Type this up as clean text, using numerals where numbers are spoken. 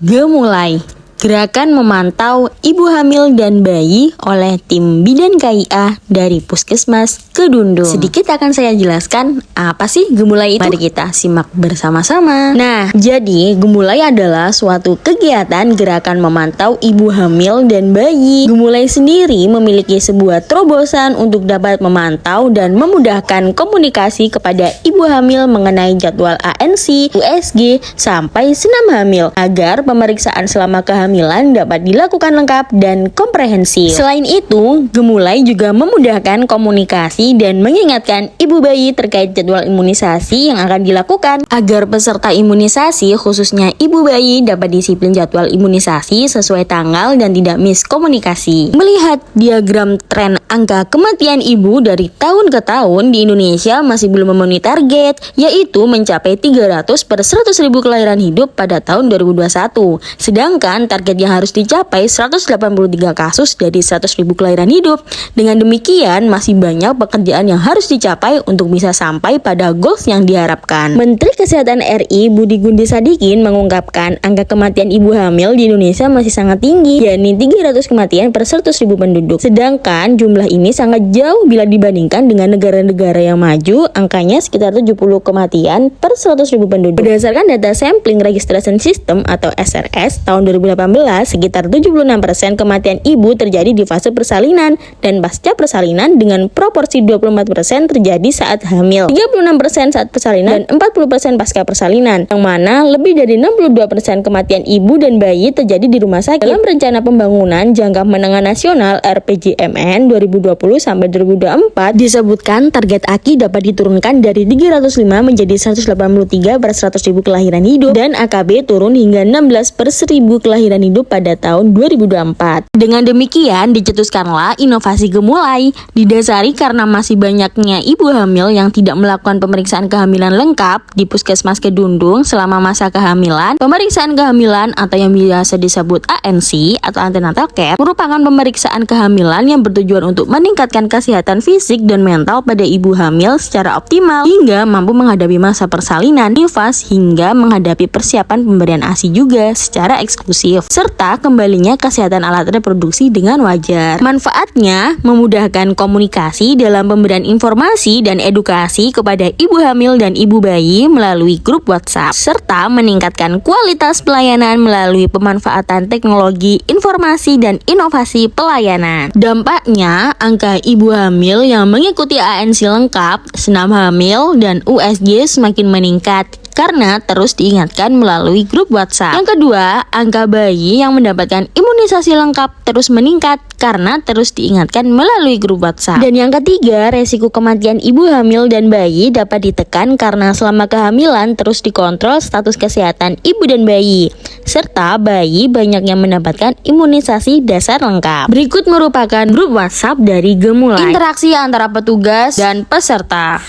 Gemulai, gerakan memantau ibu hamil dan bayi oleh tim Bidan KIA dari Puskesmas Kedundung. Sedikit akan saya jelaskan apa sih Gemulai itu. Mari kita simak bersama-sama. Nah, jadi Gemulai adalah suatu kegiatan gerakan memantau ibu hamil dan bayi. Gemulai sendiri memiliki sebuah terobosan untuk dapat memantau dan memudahkan komunikasi kepada ibu hamil mengenai jadwal ANC, USG, sampai senam hamil agar pemeriksaan selama kehamilan dapat dilakukan lengkap dan komprehensif. Selain itu, Gemulai juga memudahkan komunikasi dan mengingatkan ibu bayi terkait jadwal imunisasi yang akan dilakukan agar peserta imunisasi khususnya ibu bayi dapat disiplin jadwal imunisasi sesuai tanggal dan tidak miskomunikasi. Melihat diagram tren angka kematian ibu dari tahun ke tahun di Indonesia masih belum memenuhi target, yaitu mencapai 300 per 100.000 kelahiran hidup pada tahun 2021. Sedangkan target yang harus dicapai 183 kasus dari 100.000 kelahiran hidup. Dengan demikian, masih banyak pekerjaan yang harus dicapai untuk bisa sampai pada goals yang diharapkan. Menteri Kesehatan RI Budi Gunadi Sadikin mengungkapkan angka kematian ibu hamil di Indonesia masih sangat tinggi, yakni 300 kematian per 100.000 penduduk. Sedangkan jumlah ini sangat jauh bila dibandingkan dengan negara-negara yang maju, angkanya sekitar 70 kematian per 100.000 penduduk. Berdasarkan data Sampling Registration System atau SRS tahun 2018, sekitar 76% kematian ibu terjadi di fase persalinan dan pasca persalinan dengan proporsi 24% terjadi saat hamil, 36% saat persalinan, dan 40% pasca persalinan, yang mana lebih dari 62% kematian ibu dan bayi terjadi di rumah sakit. Dalam Rencana Pembangunan Jangka Menengah Nasional RPJMN 2020-2024 disebutkan target AKI dapat diturunkan dari 305 menjadi 183 per 100.000 kelahiran hidup dan AKB turun hingga 16 per 1.000 kelahiran hidup pada tahun 2024. Dengan demikian dicetuskanlah inovasi Gemulai, didasari karena masih banyaknya ibu hamil yang tidak melakukan pemeriksaan kehamilan lengkap di Puskesmas Kedundung selama masa kehamilan. Pemeriksaan kehamilan atau yang biasa disebut ANC atau antenatal care merupakan pemeriksaan kehamilan yang bertujuan untuk meningkatkan kesehatan fisik dan mental pada ibu hamil secara optimal hingga mampu menghadapi masa persalinan, nifas, hingga menghadapi persiapan pemberian ASI juga secara eksklusif, serta kembalinya kesehatan alat reproduksi dengan wajar. Manfaatnya memudahkan komunikasi dalam pemberian informasi dan edukasi kepada ibu hamil dan ibu bayi melalui grup WhatsApp, serta meningkatkan kualitas pelayanan melalui pemanfaatan teknologi informasi dan inovasi pelayanan. Dampaknya, angka ibu hamil yang mengikuti ANC lengkap, senam hamil, dan USG semakin meningkat karena terus diingatkan melalui grup WhatsApp. Yang kedua, angka bayi yang mendapatkan imunisasi lengkap terus meningkat karena terus diingatkan melalui grup WhatsApp. Dan yang ketiga, resiko kematian ibu hamil dan bayi dapat ditekan karena selama kehamilan terus dikontrol status kesehatan ibu dan bayi, serta bayi banyak yang mendapatkan imunisasi dasar lengkap. Berikut merupakan grup WhatsApp dari Gemulai. Interaksi antara petugas dan peserta.